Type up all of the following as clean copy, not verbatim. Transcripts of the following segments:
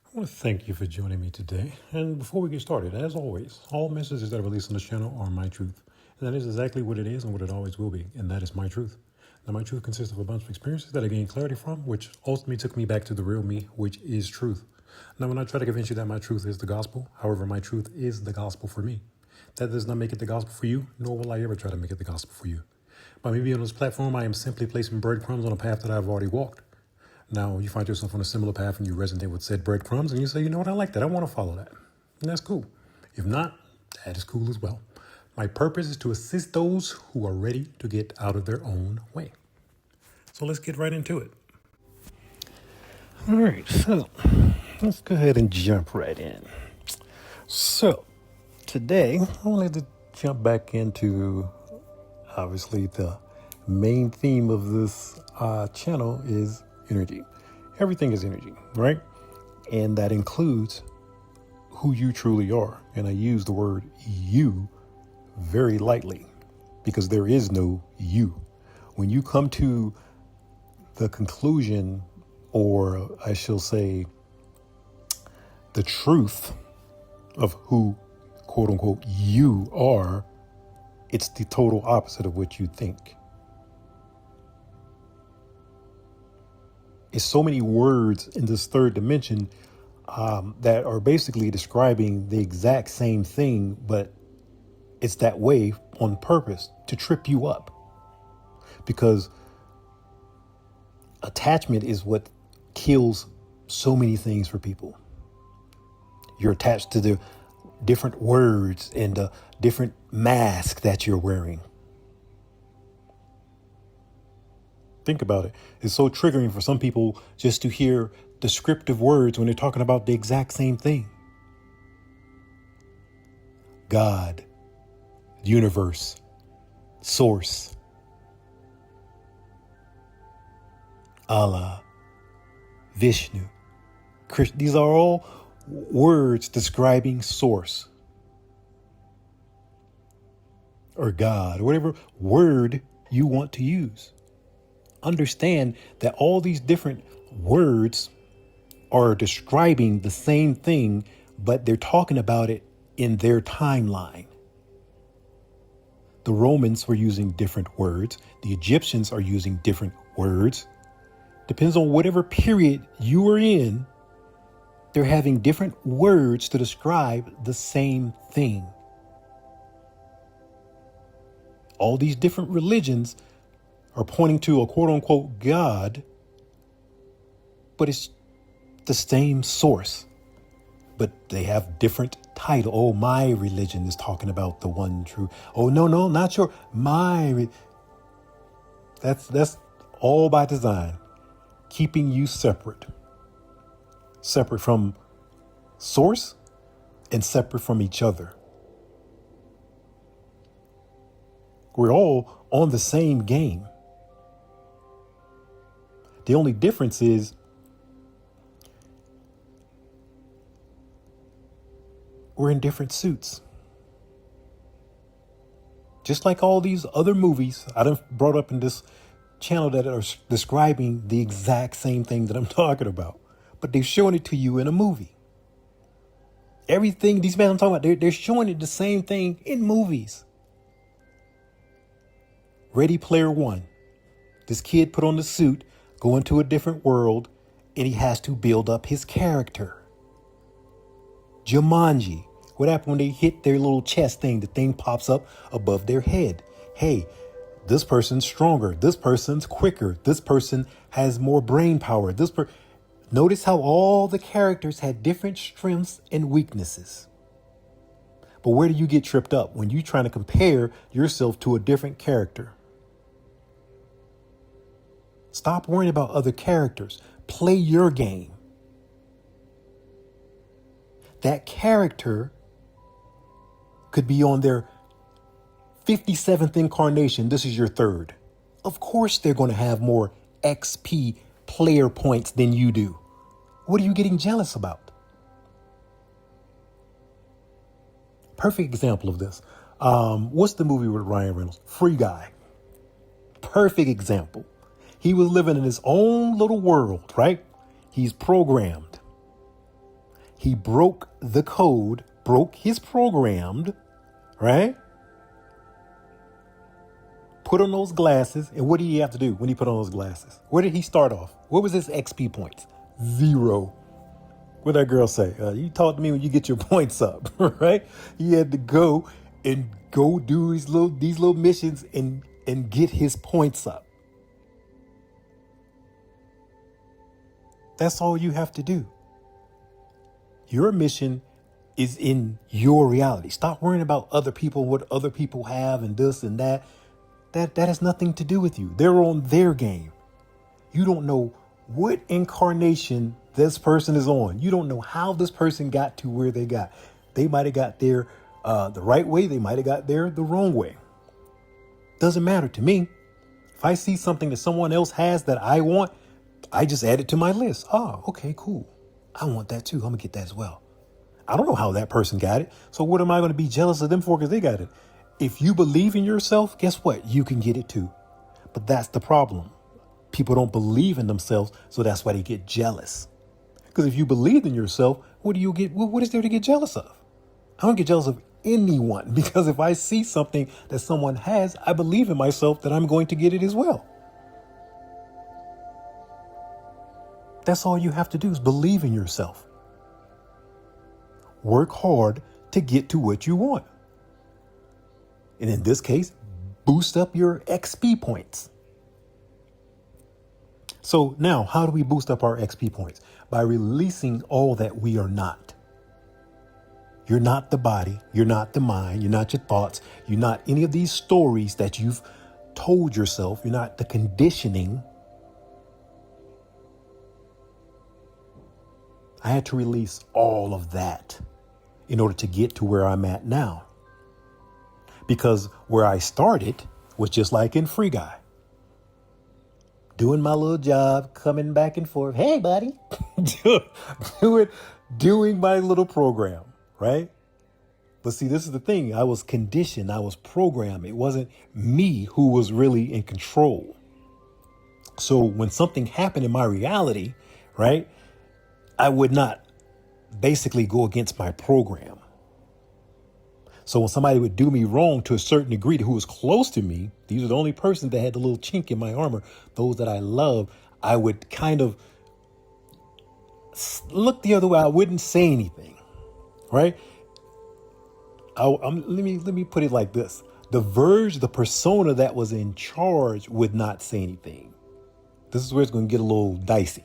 I want to thank you for joining me today. And before we get started, as always, all messages that are released on this channel are my truth. And that is exactly what it is and what it always will be. And that is my truth. Now, my truth consists of a bunch of experiences that I gained clarity from, which ultimately took me back to the real me, which is truth. Now, when I try to convince you that my truth is the gospel, however, my truth is the gospel for me. That does not make it the gospel for you, nor will I ever try to make it the gospel for you. By me being on this platform, I am simply placing breadcrumbs on a path that I've already walked. Now, you find yourself on a similar path and you resonate with said breadcrumbs and you say, you know what, I like that. I want to follow that. And that's cool. If not, that is cool as well. My purpose is to assist those who are ready to get out of their own way. So let's get right into it. All right, so let's go ahead and jump right in. So today, I wanted to jump back into, obviously, the main theme of this channel is energy. Everything is energy, right? And that includes who you truly are. And I use the word you very lightly because there is no you. When you come to the conclusion, or I shall say, the truth of who, quote unquote, you are, it's the total opposite of what you think. It's so many words in this third dimension that are basically describing the exact same thing, but it's that way on purpose to trip you up. Because attachment is what kills so many things for people. You're attached to the different words and the different mask that you're wearing. Think about it. It's so triggering for some people just to hear descriptive words when they're talking about the exact same thing. God, universe, source, Allah, Vishnu, Krishna. These are all words describing source or God, or whatever word you want to use. Understand that all these different words are describing the same thing, but they're talking about it in their timeline. The Romans were using different words. The Egyptians are using different words. Depends on whatever period you are in, they're having different words to describe the same thing. All these different religions are pointing to a quote unquote God, but it's the same source, but they have different title. Oh, my religion is talking about the one true. Oh, no, not your, that's all by design, keeping you separate from source and separate from each other. We're all on the same game. The only difference is we're in different suits. Just like all these other movies I done brought up in this channel that are describing the exact same thing that I'm talking about, but they're showing it to you in a movie. Everything these men I'm talking about, they're showing it the same thing in movies. Ready Player One. This kid put on the suit, go into a different world, and he has to build up his character. Jumanji. What happened when they hit their little chest thing? The thing pops up above their head. Hey, this person's stronger. This person's quicker. This person has more brain power. Notice how all the characters had different strengths and weaknesses. But where do you get tripped up? When you're trying to compare yourself to a different character. Stop worrying about other characters. Play your game. That character could be on their 57th incarnation. This is your third. Of course, they're going to have more XP player points than you do. What are you getting jealous about? Perfect example of this. What's the movie with Ryan Reynolds? Free Guy. Perfect example. He was living in his own little world, right? He's programmed. He broke the code, broke his programmed, right? Put on those glasses. And what did he have to do when he put on those glasses? Where did he start off? What was his XP points? 0. What did that girl say? You talk to me when you get your points up, right? He had to go do these little missions and get his points up. That's all you have to do. Your mission is in your reality. Stop worrying about other people, what other people have and this and that. That has nothing to do with you. They're on their game. You don't know what incarnation this person is on. You don't know how this person got to where they got. They might have got there the right way. They might have got there the wrong way. Doesn't matter to me. If I see something that someone else has that I want, I just add it to my list. Oh, okay, cool. I want that too. I'm going to get that as well. I don't know how that person got it. So what am I going to be jealous of them for because they got it? If you believe in yourself, guess what? You can get it too. But that's the problem. People don't believe in themselves, so that's why they get jealous. Because if you believe in yourself, what do you get? What is there to get jealous of? I don't get jealous of anyone because if I see something that someone has, I believe in myself that I'm going to get it as well. That's all you have to do is believe in yourself. Work hard to get to what you want. And in this case, boost up your XP points. So now, how do we boost up our XP points? By releasing all that we are not. You're not the body. You're not the mind. You're not your thoughts. You're not any of these stories that you've told yourself. You're not the conditioning. I had to release all of that in order to get to where I'm at now. Because where I started was just like in Free Guy. Doing my little job, coming back and forth. Hey, buddy. doing my little program, right? But see, this is the thing. I was conditioned. I was programmed. It wasn't me who was really in control. So when something happened in my reality, right, I would not basically go against my program. So when somebody would do me wrong to a certain degree, who was close to me, these are the only persons that had the little chink in my armor, those that I love, I would kind of look the other way. I wouldn't say anything, right? Let me put it like this. The persona that was in charge would not say anything. This is where it's going to get a little dicey.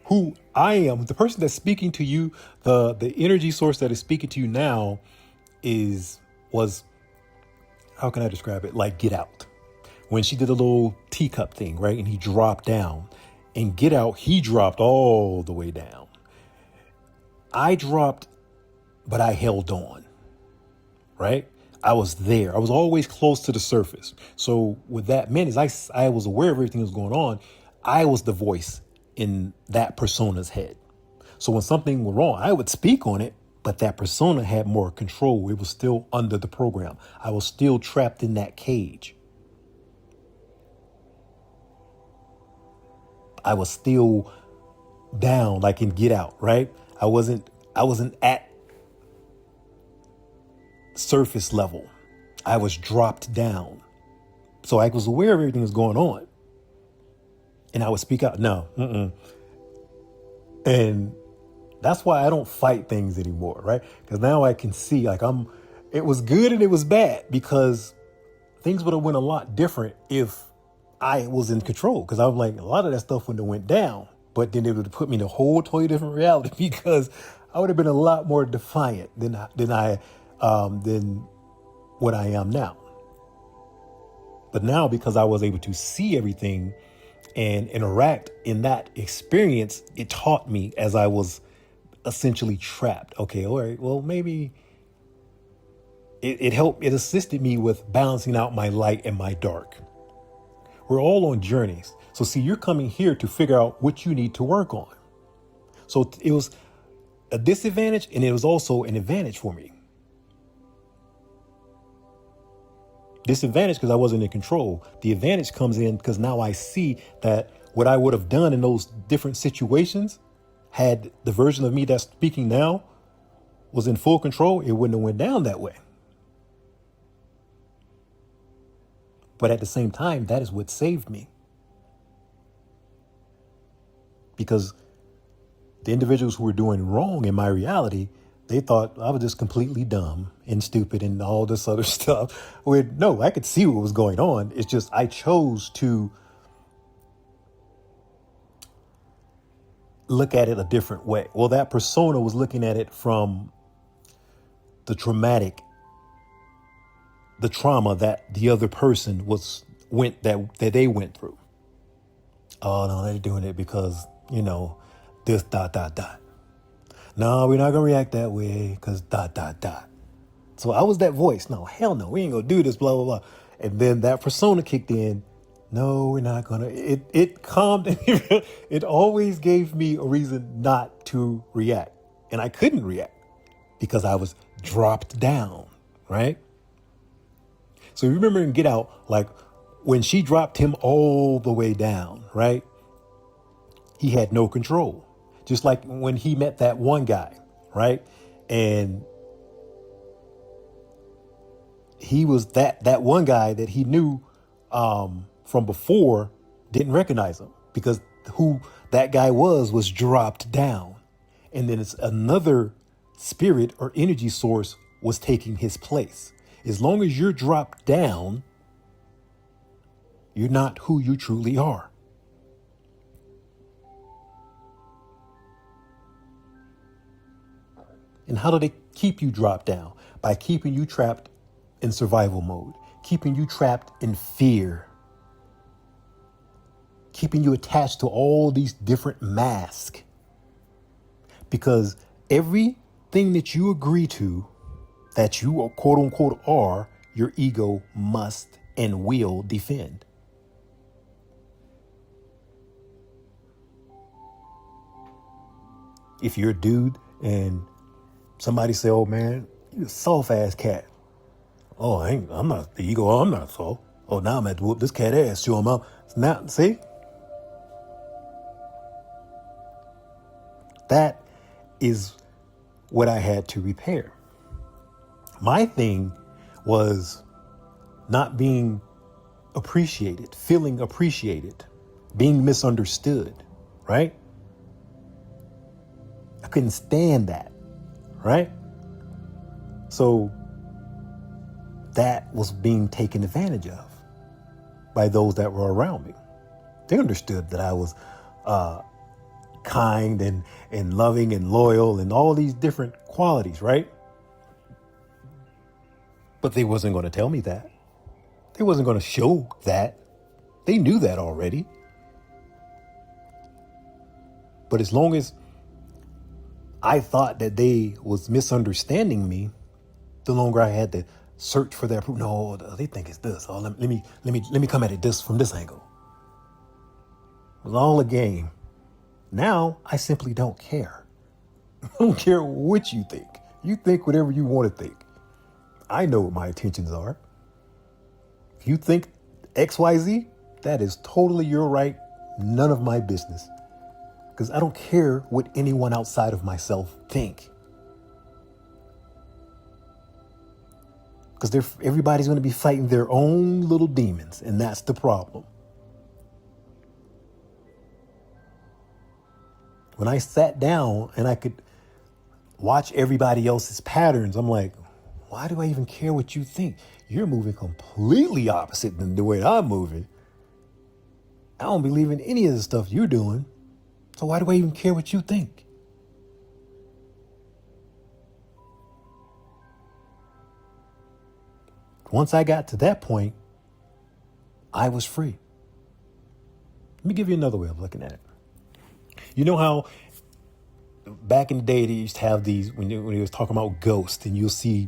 Who I am, the person that's speaking to you, the energy source that is speaking to you now was how can I describe it? Like Get Out. When she did a little teacup thing, right? And he dropped down. And Get Out, he dropped all the way down. I dropped, but I held on, right? I was there. I was always close to the surface. So what that meant is I was aware of everything that was going on. I was the voice in that persona's head. So when something went wrong, I would speak on it, but that persona had more control. It was still under the program. I was still trapped in that cage. I was still down, like in Get Out, right? I wasn't at surface level. I was dropped down. So I was aware of everything that was going on. And I would speak out, no. And that's why I don't fight things anymore, right? Because now I can see, it was good and it was bad, because things would have went a lot different if I was in control. Because I was like, a lot of that stuff wouldn't have went down, but then it would have put me in a whole totally different reality, because I would have been a lot more defiant than what I am now. But now, because I was able to see everything and interact in that experience, it taught me as I was essentially trapped. Okay, all right, well, maybe it helped. It assisted me with balancing out my light and my dark. We're all on journeys. So see, you're coming here to figure out what you need to work on. So it was a disadvantage, and it was also an advantage for me. Disadvantage because I wasn't in control. The advantage comes in because now I see that what I would have done in those different situations had the version of me that's speaking now was in full control, it wouldn't have went down that way. But at the same time, that is what saved me. Because the individuals who were doing wrong in my reality, they thought I was just completely dumb and stupid and all this other stuff. No, I could see what was going on. It's just I chose to look at it a different way. Well, that persona was looking at it from the trauma that the other person that they went through. Oh no, they're doing it because, this ... No, we're not gonna react that way because ... So I was that voice. No, hell no, we ain't gonna do this, blah, blah, blah. And then that persona kicked in. No, we're not gonna. It calmed. It always gave me a reason not to react. And I couldn't react because I was dropped down, right? So you remember in Get Out, like when she dropped him all the way down, right? He had no control. Just like when he met that one guy, right? And he was that one guy that he knew from before didn't recognize him because who that guy was dropped down. And then it's another spirit or energy source was taking his place. As long as you're dropped down, you're not who you truly are. And how do they keep you dropped down? By keeping you trapped in survival mode, keeping you trapped in fear, keeping you attached to all these different masks. Because everything that you agree to, that you quote unquote are, your ego must and will defend. If you're a dude and somebody say, oh man, you a soft ass cat. Oh, I'm not the ego. I'm not soft. Oh, now I'm at to whoop this cat ass. Show him up. Now, see? That is what I had to repair. My thing was not being appreciated, feeling appreciated, being misunderstood, right? I couldn't stand that, right? So that was being taken advantage of by those that were around me. They understood that I was kind and loving and loyal and all these different qualities, right? But they wasn't going to tell me that. They wasn't going to show that. They knew that already. But as long as I thought that they was misunderstanding me, the longer I had to search for that proof. No, they think it's this. Oh, let me come at it from this angle. It was all a game. Now I simply don't care. I don't care what you think. You think whatever you want to think. I know what my intentions are. If you think XYZ, that is totally your right. None of my business. Because I don't care what anyone outside of myself think. Because everybody's going to be fighting their own little demons, and that's the problem. When I sat down and I could watch everybody else's patterns, I'm like, why do I even care what you think? You're moving completely opposite than the way I'm moving. I don't believe in any of the stuff you're doing. So why do I even care what you think? Once I got to that point, I was free. Let me give you another way of looking at it. You know how back in the day they used to have these, when they was talking about ghosts, and you'll see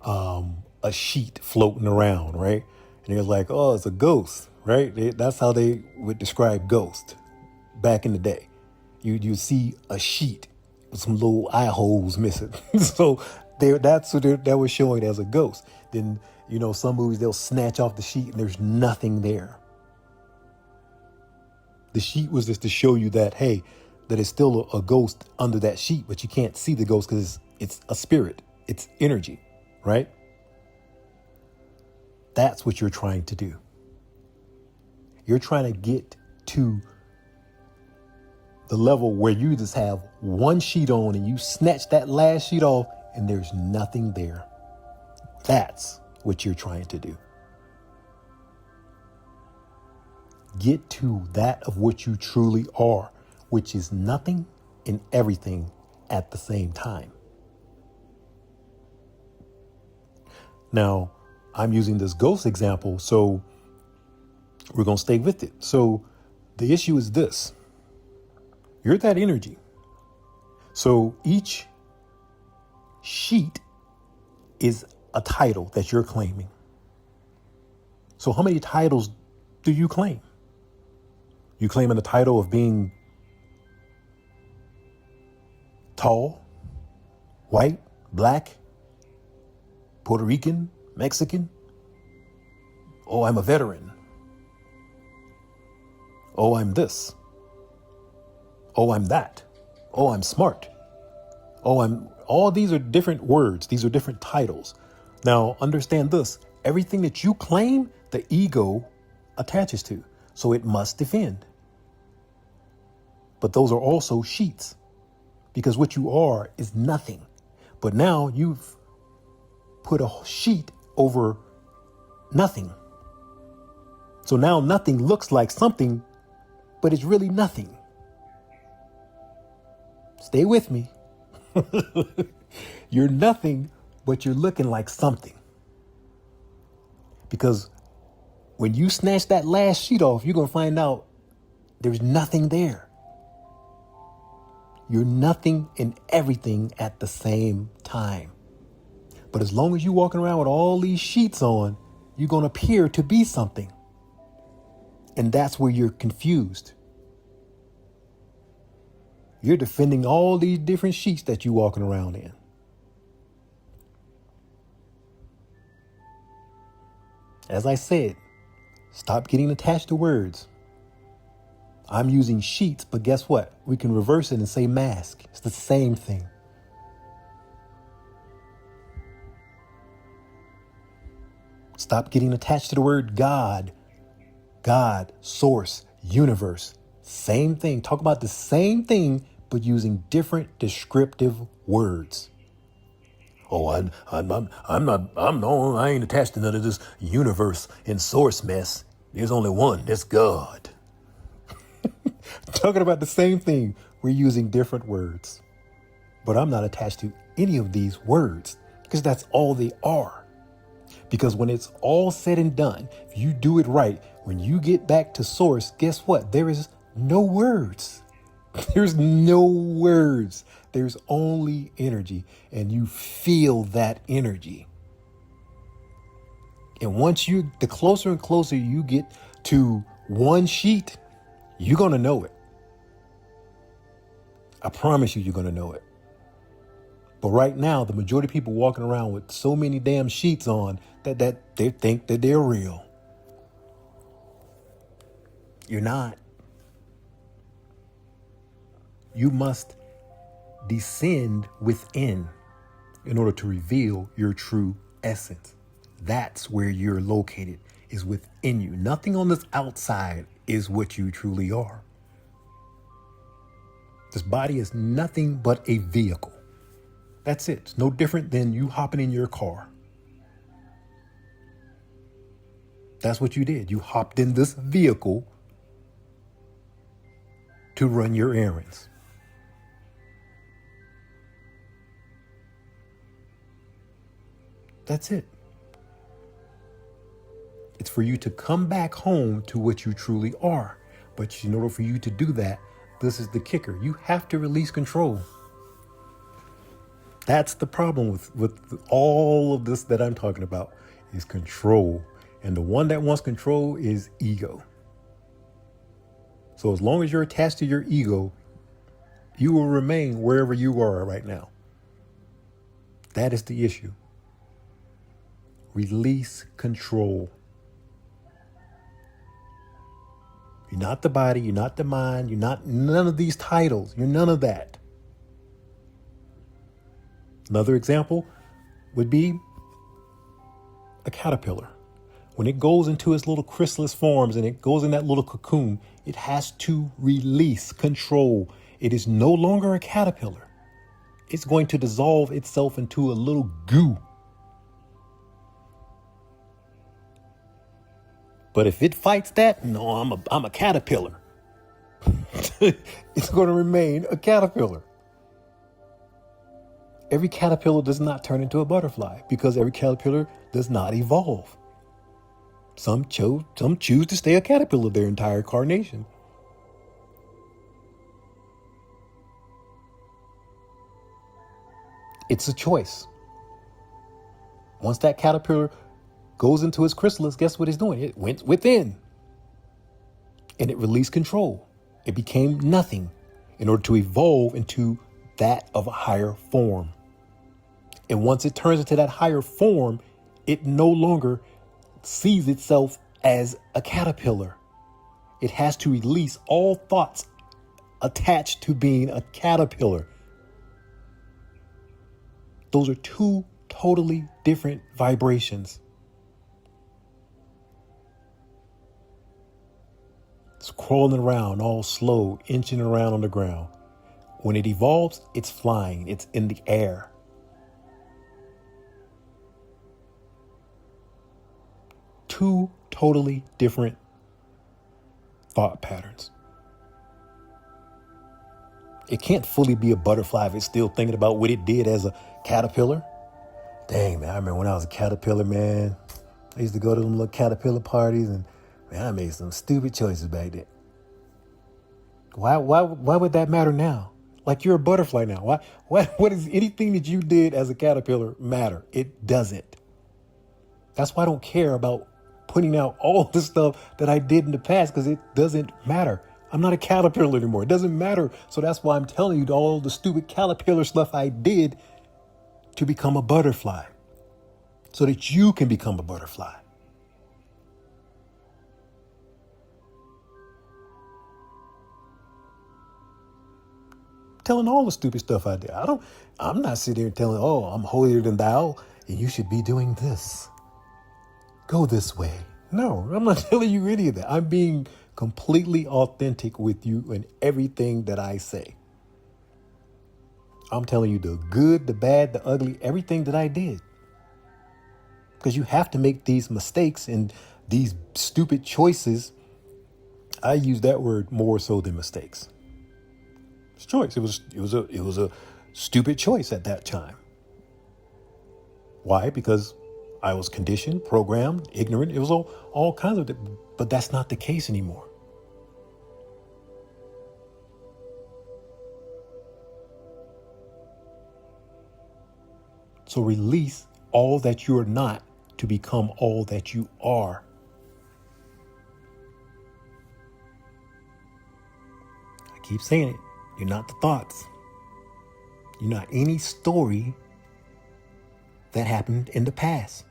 a sheet floating around, right? And they're like, oh, it's a ghost, right? That's how they would describe ghosts back in the day. You see a sheet with some little eye holes missing. So that's what that was showing as a ghost. Then, some movies, they'll snatch off the sheet and there's nothing there. The sheet was just to show you that, hey, that is still a ghost under that sheet, but you can't see the ghost because it's a spirit. It's energy, right? That's what you're trying to do. You're trying to get to the level where you just have one sheet on and you snatch that last sheet off and there's nothing there. That's what you're trying to do. Get to that of what you truly are, which is nothing and everything at the same time. Now, I'm using this ghost example, so we're going to stay with it. So the issue is this. You're that energy. So each sheet is a title that you're claiming. So how many titles do you claim? You claiming the title of being tall, white, black, Puerto Rican, Mexican? Oh, I'm a veteran. Oh, I'm this. Oh, I'm that. Oh, I'm smart. All these are different words. These are different titles. Now, understand this. Everything that you claim, the ego attaches to. So it must defend. But those are also sheets. Because what you are is nothing. But now you've put a sheet over nothing. So now nothing looks like something, but it's really nothing. Stay with me. You're nothing, but you're looking like something. Because when you snatch that last sheet off, you're going to find out there's nothing there. You're nothing and everything at the same time. But as long as you're walking around with all these sheets on, you're going to appear to be something. And that's where you're confused. You're defending all these different sheets that you're walking around in. As I said, stop getting attached to words. I'm using sheets, but guess what? We can reverse it and say mask. It's the same thing. Stop getting attached to the word God, source, universe. Same thing. Talk about the same thing, but using different descriptive words. Oh, I ain't attached to none of this universe and source mess. There's only one. That's God. Talking about the same thing. We're using different words. But I'm not attached to any of these words because that's all they are. Because when it's all said and done, if you do it right, when you get back to source, guess what? There is no words. There's no words. There's only energy, and you feel that energy. And the closer and closer you get to one sheet, you're going to know it. I promise you're going to know it. But right now, the majority of people walking around with so many damn sheets on that they think that they're real. You're not. You must descend within in order to reveal your true essence. That's where you're located, is within you. Nothing on this outside is what you truly are. This body is nothing but a vehicle. That's it. It's no different than you hopping in your car. That's what you did. You hopped in this vehicle to run your errands. That's it. It's for you to come back home to what you truly are. But in order for you to do that, this is the kicker. You have to release control. That's the problem with all of this that I'm talking about is control. And the one that wants control is ego. So as long as you're attached to your ego, you will remain wherever you are right now. That is the issue. Release control. You're not the body. You're not the mind. You're not none of these titles. You're none of that. Another example would be a caterpillar. When it goes into its little chrysalis forms and it goes in that little cocoon, it has to release control. It is no longer a caterpillar. It's going to dissolve itself into a little goo. But if it fights that, no, I'm a caterpillar. It's going to remain a caterpillar. Every caterpillar does not turn into a butterfly because every caterpillar does not evolve. Some choose to stay a caterpillar their entire incarnation. It's a choice. Once that caterpillar goes into its chrysalis, guess what it's doing? It went within and it released control. It became nothing in order to evolve into that of a higher form. And once it turns into that higher form, it no longer sees itself as a caterpillar. It has to release all thoughts attached to being a caterpillar. Those are two totally different vibrations. It's crawling around all slow, inching around on the ground. When it evolves, it's flying. It's in the air. Two totally different thought patterns. It can't fully be a butterfly if it's still thinking about what it did as a caterpillar. Dang, man, I remember when I was a caterpillar, man. I used to go to them little caterpillar parties and, man, I made some stupid choices back then. Why would that matter now? Like, you're a butterfly now. What does anything that you did as a caterpillar matter? It doesn't. That's why I don't care about putting out all the stuff that I did in the past, because it doesn't matter. I'm not a caterpillar anymore. It doesn't matter. So that's why I'm telling you all the stupid caterpillar stuff I did to become a butterfly, so that you can become a butterfly. Telling all the stupid stuff I did. I'm not sitting here telling, oh, I'm holier than thou and you should be doing this. Go this way. No, I'm not telling you any of that. I'm being completely authentic with you in everything that I say. I'm telling you the good, the bad, the ugly, everything that I did. Because you have to make these mistakes and these stupid choices. I use that word more so than mistakes. It's choice. It was a stupid choice at that time. Why? Because I was conditioned, programmed, ignorant. It was all kinds of, but that's not the case anymore. So release all that you're not to become all that you are. I keep saying it. You're not the thoughts. You're not any story that happened in the past.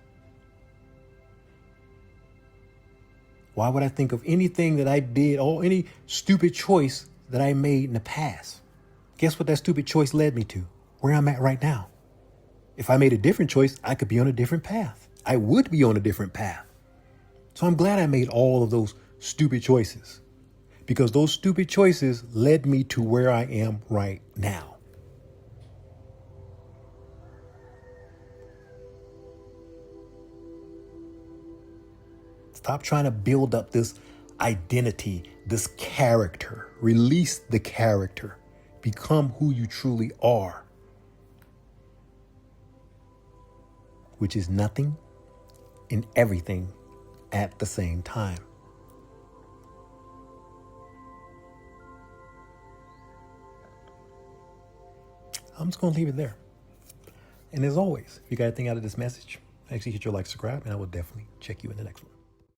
Why would I think of anything that I did or any stupid choice that I made in the past? Guess what that stupid choice led me to? Where I'm at right now. If I made a different choice, I could be on a different path. I would be on a different path. So I'm glad I made all of those stupid choices, because those stupid choices led me to where I am right now. Stop trying to build up this identity, this character. Release the character. Become who you truly are, which is nothing and everything at the same time. I'm just going to leave it there. And as always, if you got anything out of this message, actually hit your like, subscribe, and I will definitely check you in the next one.